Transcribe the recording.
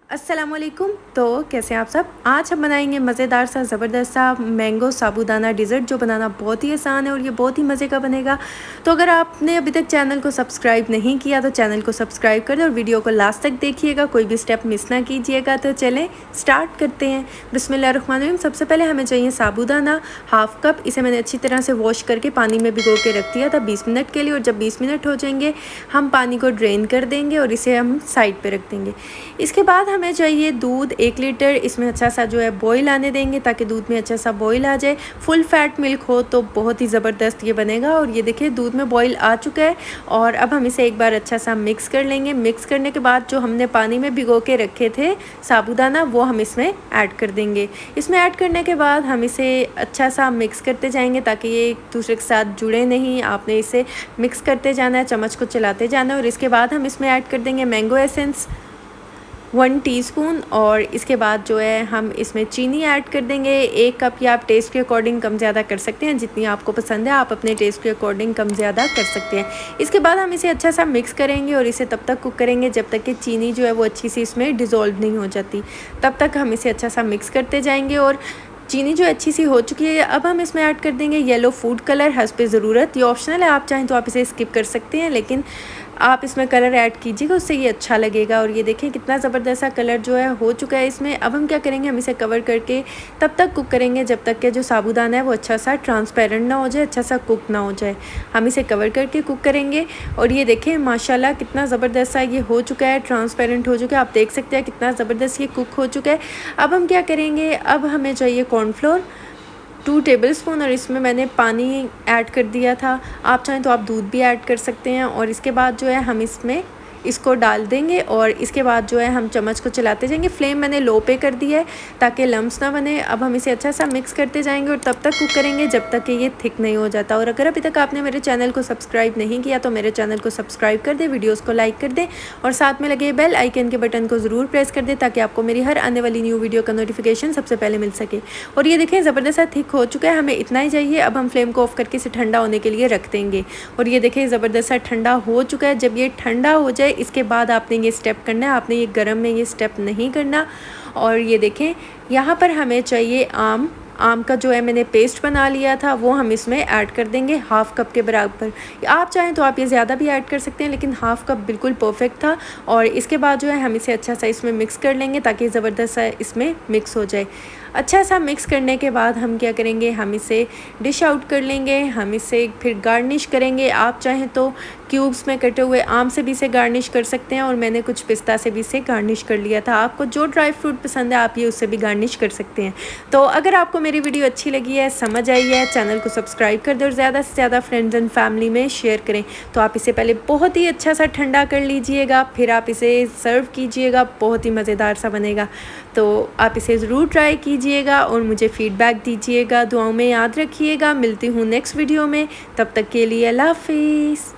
अस्सलामुअलैकुम। तो कैसे हैं आप सब। आज हम बनाएंगे मज़ेदार सा ज़बरदस्त सा मैंगो साबूदाना डिज़र्ट, जो बनाना बहुत ही आसान है और ये बहुत ही मज़े का बनेगा। तो अगर आपने अभी तक चैनल को सब्सक्राइब नहीं किया तो चैनल को सब्सक्राइब कर दें और वीडियो को लास्ट तक देखिएगा, कोई भी स्टेप मिस ना कीजिएगा। तो चलें स्टार्ट करते हैं। बिस्मिल्लाहिर्रहमानिर्रहीम। सबसे पहले हमें चाहिए साबूदाना हाफ़ कप। इसे मैंने अच्छी तरह से वॉश करके पानी में भिगो के रख दिया था 20 मिनट के लिए, और जब 20 मिनट हो जाएंगे हम पानी को ड्रेन कर देंगे और इसे हम साइड पर रख देंगे। इसके बाद हमें चाहिए दूध 1 लीटर। इसमें अच्छा सा जो है बॉईल आने देंगे ताकि दूध में अच्छा सा बॉईल आ जाए। फुल फैट मिल्क हो तो बहुत ही ज़बरदस्त ये बनेगा। और ये देखिए दूध में बॉईल आ चुका है और अब हम इसे एक बार अच्छा सा मिक्स कर लेंगे। मिक्स करने के बाद जो हमने पानी में भिगो के रखे थे साबूदाना, वो हम इसमें ऐड कर देंगे। इसमें ऐड करने के बाद हम इसे अच्छा सा मिक्स करते जाएंगे ताकि ये एक दूसरे के साथ जुड़े नहीं। आपने इसे मिक्स करते जाना है, चम्मच को चलाते जाना है। और इसके बाद हम इसमें ऐड कर देंगे मैंगो एसेंस 1 टीस्पून। और इसके बाद जो है हम इसमें चीनी ऐड कर देंगे 1 कप, या आप टेस्ट के अकॉर्डिंग कम ज़्यादा कर सकते हैं। जितनी आपको पसंद है आप अपने टेस्ट के अकॉर्डिंग कम ज़्यादा कर सकते हैं। इसके बाद हम इसे अच्छा सा मिक्स करेंगे और इसे तब तक कुक करेंगे जब तक कि चीनी जो है वो अच्छी सी इसमें डिज़ोल्व नहीं हो जाती। तब तक हम इसे अच्छा सा मिक्स करते जाएंगे। और चीनी जो अच्छी सी हो चुकी है, अब हम इसमें ऐड कर देंगे येलो फूड कलर हस्बे ज़रूरत। ये ऑप्शनल है, आप चाहें तो आप इसे स्किप कर सकते हैं, लेकिन आप इसमें कलर ऐड कीजिएगा, उससे ये अच्छा लगेगा। और ये देखें कितना ज़बरदस्त सा कलर जो है हो चुका है इसमें। अब हम क्या करेंगे, हम इसे कवर करके तब तक कुक करेंगे जब तक कि जो साबूदाना है वो अच्छा सा ट्रांसपेरेंट ना हो जाए, अच्छा सा कुक ना हो जाए। हम इसे कवर करके कुक करेंगे। और ये देखें माशाल्लाह कितना ज़बरदस्त सा ये हो चुका है, ट्रांसपेरेंट हो चुका है। आप देख सकते हैं कितना ज़बरदस्त ये कुक हो चुका है। अब हम क्या करेंगे, अब हमें चाहिए कॉर्नफ्लोर 2 टेबलस्पून, और इसमें मैंने पानी ऐड कर दिया था। आप चाहें तो आप दूध भी ऐड कर सकते हैं। और इसके बाद जो है हम इसमें इसको डाल देंगे और इसके बाद जो है हम चम्मच को चलाते जाएंगे। फ्लेम मैंने लो पे कर दिया है ताकि लम्स ना बने। अब हम इसे अच्छा सा मिक्स करते जाएंगे और तब तक कुक करेंगे जब तक कि ये थिक नहीं हो जाता। और अगर अभी तक आपने मेरे चैनल को सब्सक्राइब नहीं किया तो मेरे चैनल को सब्सक्राइब कर दें, वीडियोज़ को लाइक कर दें और साथ में लगे बेल आइकन के बटन को ज़रूर प्रेस कर दें ताकि आपको मेरी हर आने वाली न्यू वीडियो का नोटिफिकेशन सबसे पहले मिल सके। और ये देखें ज़बरदस्त थिक हो चुका है, हमें इतना ही चाहिए। अब हम फ्लेम को ऑफ करके इसे ठंडा होने के लिए रख देंगे। और ये देखें ज़बरदस्त ठंडा हो चुका है। जब ये ठंडा हो जाए इसके बाद आपने ये स्टेप करना है, आपने ये गरम में ये स्टेप नहीं करना। और ये देखें यहाँ पर हमें चाहिए आम का जो है मैंने पेस्ट बना लिया था वो हम इसमें ऐड कर देंगे हाफ़ कप के बराबर। आप चाहें तो आप ये ज़्यादा भी ऐड कर सकते हैं, लेकिन हाफ़ कप बिल्कुल परफेक्ट था। और इसके बाद जो है हम इसे अच्छा सा इसमें मिक्स कर लेंगे ताकि ज़बरदस्त सा इसमें मिक्स हो जाए। अच्छा सा मिक्स करने के बाद हम क्या करेंगे, हम इसे डिश आउट कर लेंगे। हम इसे फिर गार्निश करेंगे। आप चाहें तो क्यूब्स में कटे हुए आम से भी इसे गार्निश कर सकते हैं, और मैंने कुछ पिस्ता से भी इसे गार्निश कर लिया था। आपको जो ड्राई फ्रूट पसंद है आप ये उससे भी गार्निश कर सकते हैं। तो अगर आपको मेरी वीडियो अच्छी लगी है, समझ आई है, चैनल को सब्सक्राइब कर दें और ज़्यादा से ज़्यादा फ्रेंड्स एंड फैमिली में शेयर करें। तो आप इसे पहले बहुत ही अच्छा सा ठंडा कर लीजिएगा, फिर आप इसे सर्व कीजिएगा, बहुत ही मज़ेदार सा बनेगा। तो आप इसे ज़रूर ट्राई कीजिएगा और मुझे फ़ीडबैक दीजिएगा। दुआओं में याद रखिएगा। मिलती हूँ नेक्स्ट वीडियो में, तब तक के लिए अल्लाह हाफ़िज़।